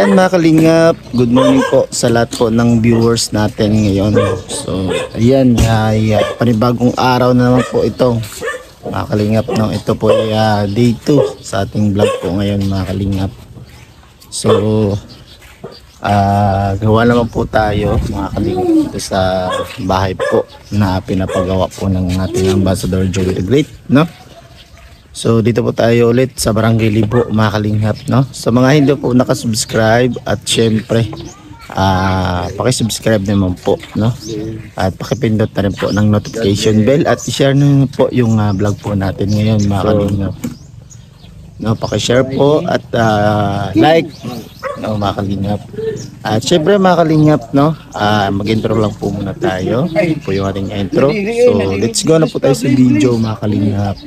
Ayan mga kalingap, good morning po sa lahat po ng viewers natin ngayon. So ayan, panibagong araw na naman po ito mga kalingap, no? Ito po ay day 2 sa ating vlog po ngayon mga kalingap. So gawa naman po tayo mga kalingap dito sa bahay po na pinapagawa po ng ating Ambassador Joey the Great, no? So dito po tayo ulit sa Barangay Libo mga kalingap, no? Sa mga hindi po nakasubscribe at syempre pakisubscribe naman po, no? At pakipindot na rin po ng notification bell at i-share na po yung vlog po natin ngayon mga kalingap, no? Pakishare po at like, no, mga kalingap. At syempre mga kalingap, no, mag-intro lang po muna tayo. Ito po yung ating intro. So let's go na po tayo sa video mga kalingap.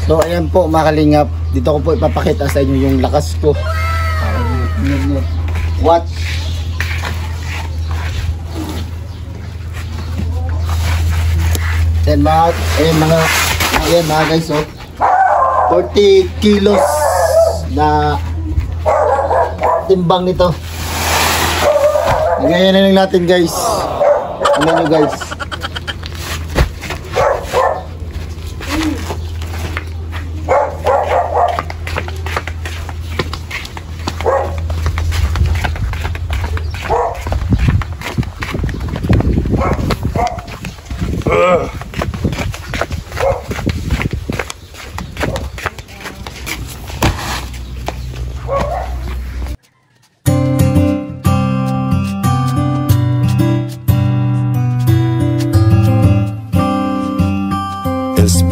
So ayan po mga kalingap, dito ko po ipapakita sa inyo yung lakas ko. Watch. Then ayan mga guys, oh, 40 kilos na timbang nito. Ngayon na lang natin guys. Tingnan nyo guys.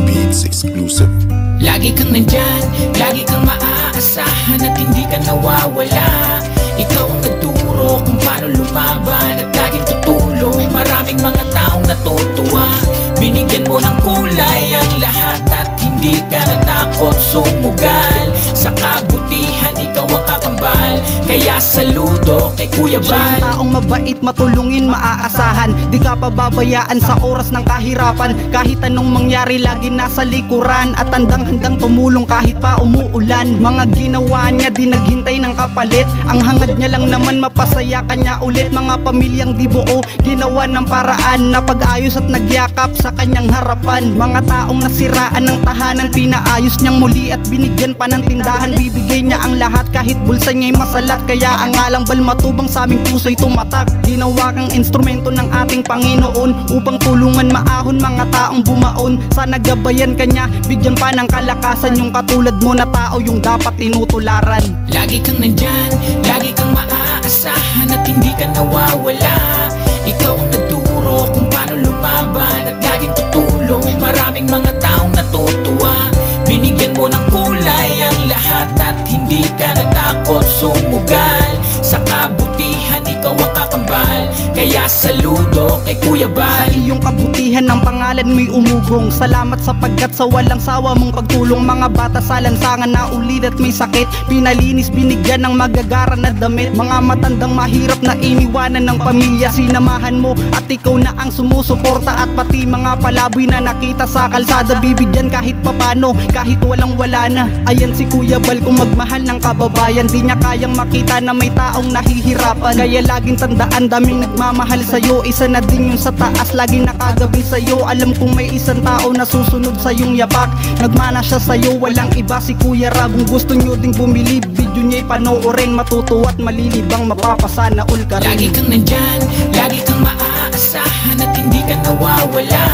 Beats exclusive. Lagi kang nandyan, lagi kang maaasahan at hindi ka nawawala. Ikaw ang nagturo kung paano lumaban at laging tutulong. Maraming mga taong natutuwa, binigyan mo ng kulay ang lahat at hindi ka natakot sumugal. Sa kabutihan ikaw ang kakambal, kaya saludo kay Kuya Bal. Taong mabait, matulungin, maaasahan, di ka pababayaan sa oras ng kahirapan. Kahit anong mangyari, lagi nasa likuran at handang-handang tumulong kahit pa umuulan. Mga ginawa niya, di naghintay ng kapalit. Ang hangad niya lang naman mapasaya kanya ulit. Mga pamilyang di buo, ginawa ng paraan na pag-ayos at nagyakap sa kanyang harapan. Mga taong nasiraan ng tahanan, pinaayos niyang muli at binigyan pa ng tindahan. Bibigay niya ang lahat kahit bulsa niya'y masalat. Kaya ang alang bal matubang sa aming puso'y tumatak. Ginawa kang instrumento ng ating Panginoon upang tulungan maahon mga taong bumaon. Sana gabayan kanya, bigyan pa ng kalakasan yung katulad mo na tao yung dapat tinutularan. Lagi kang nandyan, lagi kang maaasahan at hindi ka nawawala. Ikaw ang nagturo kung paano lumaban at laging tutulong. Maraming mga taong natutuwa, binigyan mo ng kulay ang lahat at hindi ka natakot sumugal. Sa kabutihan ikaw ang kakambal, kaya saludo kay Kuya Bal. Sa iyong kabutihan ng pangalan mo'y umugong. Salamat sapagkat sa walang sawa mong pagtulong. Mga bata sa lansangan na ulid at may sakit, pinalinis, binigyan ng magagara na damit. Mga matandang mahirap na iniwanan ng pamilya, sinamahan mo at ikaw na ang sumusuporta. At pati mga palaboy na nakita sa kalsada, bibigyan kahit papano, kahit walang wala na. Ayan si Kuya Bal, kung magmahal ng kababayan, di niya kayang makita na may taong nahihirapan. Kaya laging tandaan, daming nagmamahal sa'yo. Isa na din yung sa taas, laging nakagabi sa'yo. Alam kong may isang tao na susunod sa iyong yapak. Nagmana siya sa'yo, walang iba si Kuya Rab. Kung gusto nyo ding bumili, video niya'y panoorin. Matutuwa at malilibang, mapapasana all ka rin. Lagi kang nandyan, lagi kang maaasahan at hindi ka nawawala.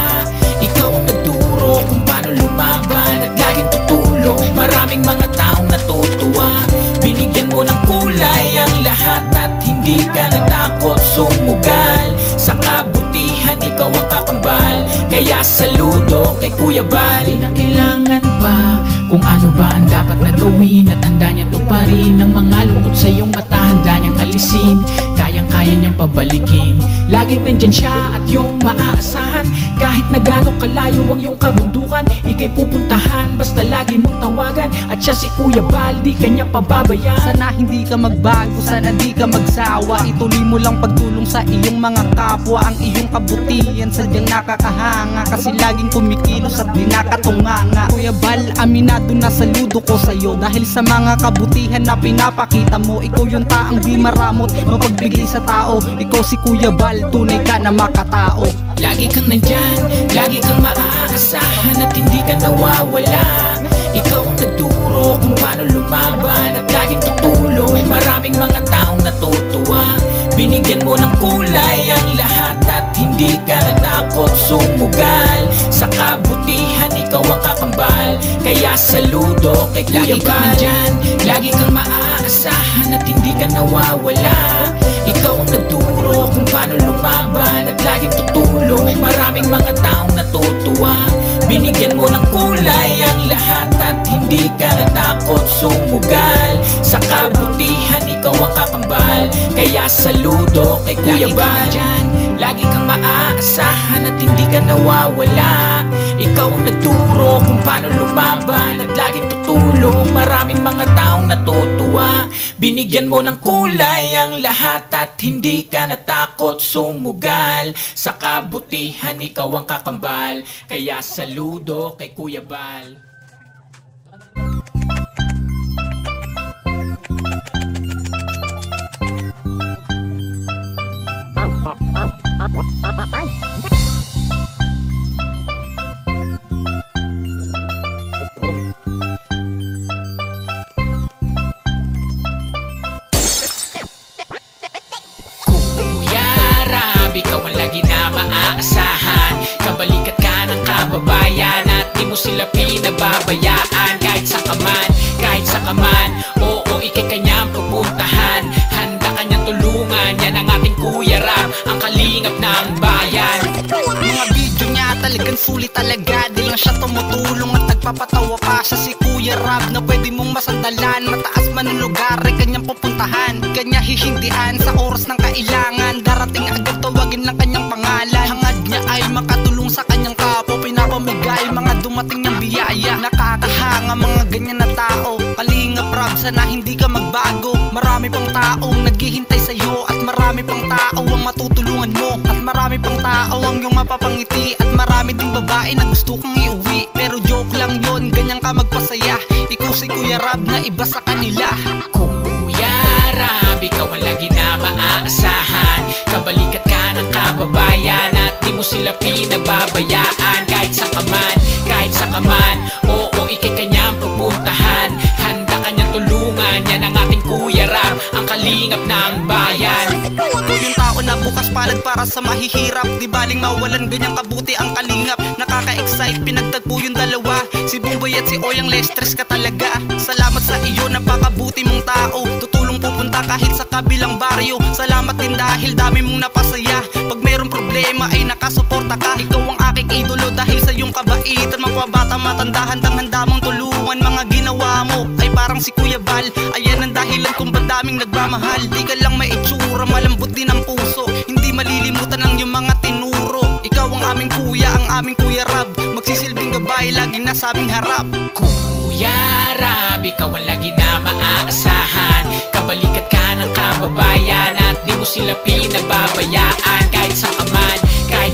Ikaw ang nagturo kung paano lumaban at laging tutulong. Maraming mga taong natutuwa, binigyan mo ng kulay ang lahat at hindi ka natakot sumugal. kay Kuya Bal. Di na kailangan pa kung ano ba ang dapat na gawin, at handa niya tuparin ang mga lungkot sa iyong mata, handa niyang alisin, kayang-kaya niyang pabalikin. Laging nandyan siya at iyong maaasahan, kahit na gano'ng kalayo ang iyong kabundukan, ika'y pupuntahan, basta lagi mong tawagan. At siya si Kuya Bal, di kanya pababayaan. Sana hindi ka magbago, sana di ka magsawa. Ituloy mo lang pagtulong sa iyong mga kapwa. Ang iyong kabutihan sadyang nakakahanga, kasi laging kumikilos at di nakatunganga. Kuya Bal, aminado na saludo ko sa'yo, dahil sa mga kabutihan na pinapakita mo. Ikaw yung taang di maramot, mapagbigay sa tao. Ikaw si Kuya Bal, tunay ka na makatao. Lagi kang nandyan, lagi kang maaasahan, at hindi ka nawawala. Ikaw ang nagturo kung paano lumaban, at laging tutulong. Maraming mga taong natutuwa, binigyan mo ng kulay ang lahat, at hindi ka natakot sumugal. Sa kabutihan, ikaw ang kakambal, kaya saludo kay Kuya Bal. Lagi kang nandyan, lagi kang maaasahan, at hindi ka nawawala. Ikaw ang nagturo kung paano lumaban, at laging tutulong. Maraming mga taong natutuwa, binigyan mo ng kulay ang lahat, at hindi ka natakot sumugal. Sa kabutihan, ikaw ang kakambal, kaya saludo kay Kuya Bal. Lagi kang maaasahan, at hindi ka nawawala. Ikaw ang nagturo kung paano lumaban, at laging tutulong. Maraming mga taong natutuwa, binigyan mo ng kulay ang lahat, at hindi ka natakot sumugal. Sa kabutihan, ikaw ang kakambal, kaya saludo kay Kuya Bal. Ikaw ang lagi na maaasahan, kabalikat ka ng kababayan, at di mo sila pinababayaan. Kahit sa kaman, oo, ikay kanyang pupuntahan, handa kanyang tulungan. Yan ang ating Kuya Rab, ang kalingap ng bayan. Mga video niya talagang sulit talaga, di lang siya tumutulong at nagpapatawa pa. Siya si Kuya Rab na pwede mong masandalan, mataas man ang lugar ay kanyang pupuntahan, kanya hihindian sa oras ng kailangan. Darating agad, tawagin lang kanyang pangalan. Hangad niya ay makatulong sa kanyang kapo, pinapamigay mga dumating niyang biyaya. Nakakahanga mga ganyan na tao. Kalingap Rab, sana hindi ka magbago. Marami pang taong naghihintay sa'yo, at marami pang tao ang matutulungan mo, at marami pang tao ang iyong mapapangiti, at marami ding babae na gusto kang iuwi. Pero joke lang yon, ganyan ka magpasaya. Ikaw si Kuya Rab na iba sa kanila. Kuya Rab, ikaw ang lagi na maaasahan, kabalikat ka ng kababayan, at di mo sila pinababayaan. Kahit sa kaman, oo, ikay kanyang pupuntahan, handa kanyang tulungan. Yan ang ating Kuya Rab, ang kalingap ng bayan. Ikaw yung tao na bukas palad para sa mahihirap, di baling mawalan ganyang kabuti ang kalingap. Nakaka-excite, pinagtagpo yung dalawa, si Bumboy at si Oyang Lestres ka talaga. Salamat sa iyo, napakabuti mong tao, tutulong pupunta kahit sa kabilang baryo. Salamat din dahil dami mong napasaya, pag mayroong problema ay nakasuporta ka. Ikaw ang aking idolo dahil sa iyong kabaitan, mapabata matanda, handang-handa mong tulungan. Mga ginawa mo ay parang si Kuya Bal, ayan ang dahilan kung ba't daming nagmamahal. Di ka lang may itsura, malambot din ang puso, hindi malilimutan ang iyong mga tinuro. Ikaw ang aming kuya, ang aming Kuya Rab, magsisilbing gabay, laging nasa aming harap. Kuya Rab, ikaw ang lagi na maaasahan, kabalikat ka ng kababayan, at di mo sila pinababayaan. Kahit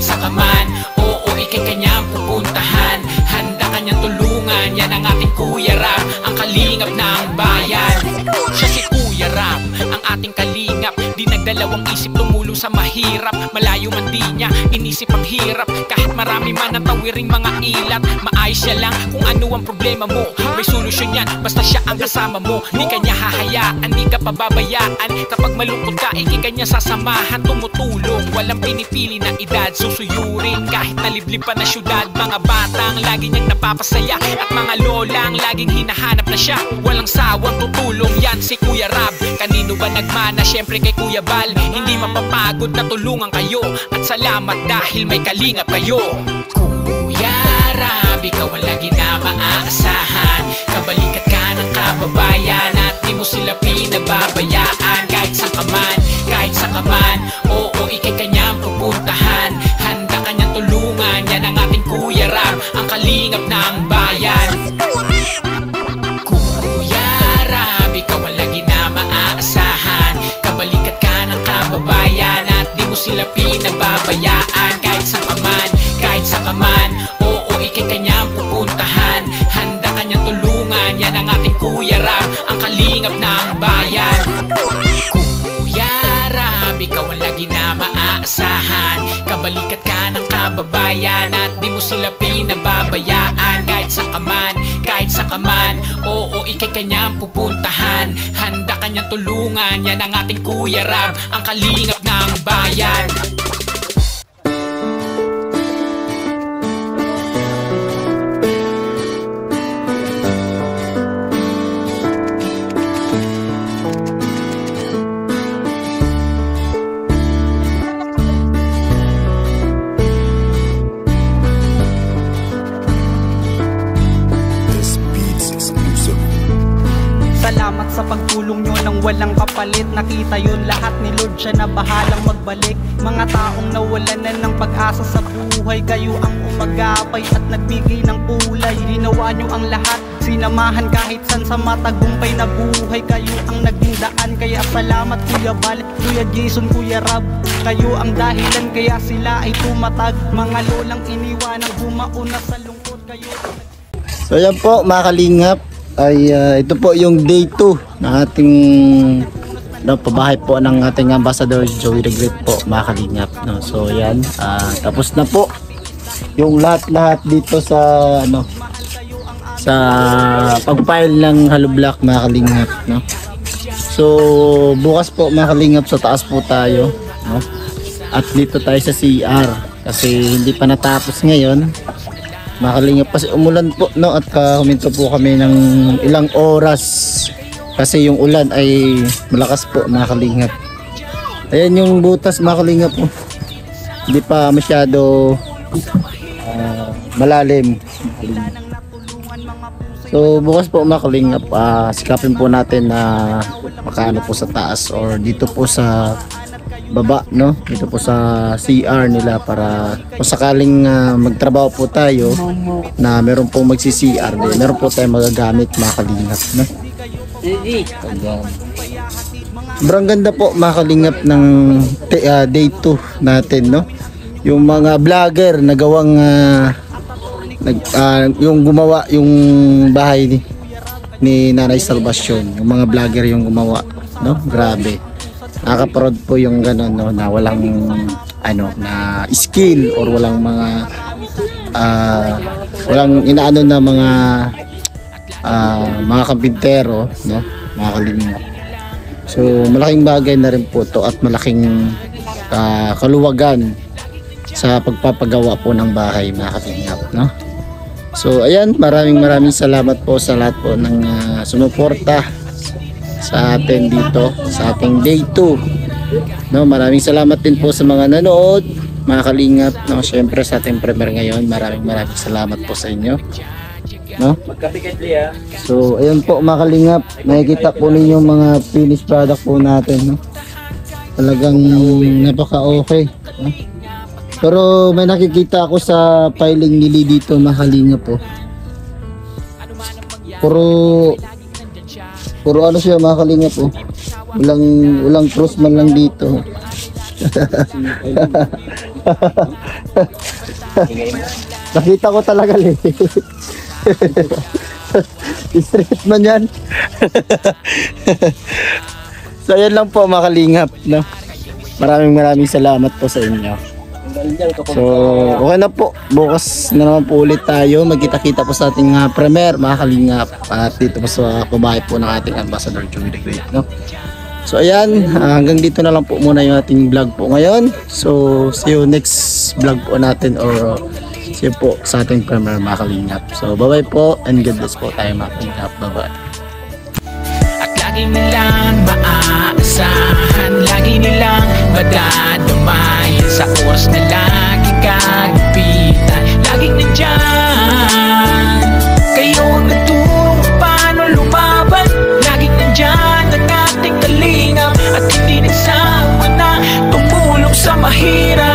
sa kaman, oo, ikay kanyang pupuntahan, handa kanyang tulungan. Yan ang ating Kuya Rab, ang kalingap ng bayan. Siya si Kuya Rab, ang ating kalingap, di nagdalawang isip tumulong sa mahirap. Malayo man di niya inisip ang hirap, kahit marami man ang tawiring mga ilat. Maayos siya lang kung ano ang problema mo, may solusyon yan basta siya ang kasama mo. Di kanya hahayaan, di ka pababayaan, kapag malungkot ka ikay kanya sasamahan. Tumutulong, walang pinipili na edad, susuyurin kahit naliblib pa na syudad. Mga batang lagi niyang napapasaya, at mga lolang laging hinahanap na siya. Walang sawang tutulong yan si Kuya Rab, kanino ba nagmana? Syempre kay Kuya Bal, hindi mapapagod na tulungan kayo, at salamat dahil may kalingap kayo. Kuya Rab, sila pinababayaan. Kahit sa kaman, oo, ikay kanyang pupuntahan. Handa kanyang tulungan, yan ang ating Kuya Ram, ang kalingap ng bayan. Kuya Ram, ikaw ang lagi na maaasahan. Kabalikat ka ng kababayan at di mo sila pinababayaan. Kahit sa kaman, oo, ikay kanyang pupuntahan. Handa kanyang tulungan, yan ang ating Kuya Ram, ang kalingap ng bayan. Kuya Ram, ikaw ang lagi na maaasahan. Kabalikat ka ng kababayan at di mo sila pinababayaan. Kahit sa kaman, oo, ikay kanyang pupuntahan. Handa kanyang tulungan, yan ang ating Kuya Ram, ang kalingap ng bayan. This beats exclusive. Salamat sa pagtulong nyo ng walang kapalit. Nakita yun lahat ni Lord, siya na bahalang magbalik. Mga taong nawalan na ng pag-asa sa buhay, kayo ang umagapay at nagbigay ng kulay. Ginawa nyo ang lahat, sinamahan kahit san sa matagumpay na buhay. Kayo ang naging daan, kaya salamat Kuya Bal, Kuya Jason, Kuya Rab. Kayo ang dahilan kaya sila ay tumatag. Mga lolang iniwanang bumauna sa lungkot. Kayo ang So yan po mga kalingap, ay ito po yung day 2 ng ating pabahay po ng ating Ambassador Joey the Great po mga kalingap, no? So yan, tapos na po yung lahat dito sa sa pag-file ng hollow block mga kalingap, no? So bukas po mga kalingap sa taas po tayo, no? At dito tayo sa CR kasi hindi pa natapos ngayon mga kalingap kasi umulan po, no? At huminto po kami ng ilang oras kasi yung ulan ay malakas po mga kalingap. Ayan yung butas mga kalingap po, hindi pa masyado malalim. So bukas po mga kalingap, sikapin po natin na makaano po sa taas or dito po sa baba, no? Dito po sa CR nila para kung sakaling magtrabaho po tayo na meron pong magsi-CR din, meron po tayong magagamit mga kalingap, no? Sobrang ganda po mga kalingap ng day 2 natin, no? Yung mga vlogger na gawang yung gumawa yung bahay ni Nanay Salvacion, yung mga vlogger yung gumawa, no? Grabe, nakaka-proud po yung gano'n, no? Na walang na skill or walang mga walang inaano na mga kampintero, no? Mga kalingap. So malaking bagay na rin po to at malaking kaluwagan sa pagpapagawa po ng bahay mga kalingap, no? So ayan, maraming salamat po sa lahat po ng sumuporta sa atin dito sa ating day 2, no? Maraming salamat din po sa mga nanood mga kalingap, no? Syempre sa ating premiere ngayon, maraming salamat po sa inyo, no? So ayan po mga kalingap, nakikita po ninyo mga finished product po natin, no? Talagang napaka okay, no? Pero may nakikita ako sa piling nili dito mga kalingap po, puro ano siya mga kalingap po, walang cross man lang dito. Nakita ko talaga straight man yan. So yan lang po mga kalingap, no? Maraming salamat po sa inyo. So okay na po, bukas na naman po ulit tayo, magkita-kita po sa ating premiere mga kalingap at dito po sa pabahay po ng ating Ambassador Joey the Great, no? So ayan, hanggang dito na lang po muna yung ating vlog po ngayon. So see you next vlog po natin or see you po sa ating premiere mga kalingap. So bye bye po and God bless po tayo mga kalingap. Bye bye. At lagi nilang maaasahan, lagi nilang madadamayan sa oras na lagi kagipitan. Laging nandyan, kayo ang nagturo kung paano lumaban. Laging nandyan, mahirap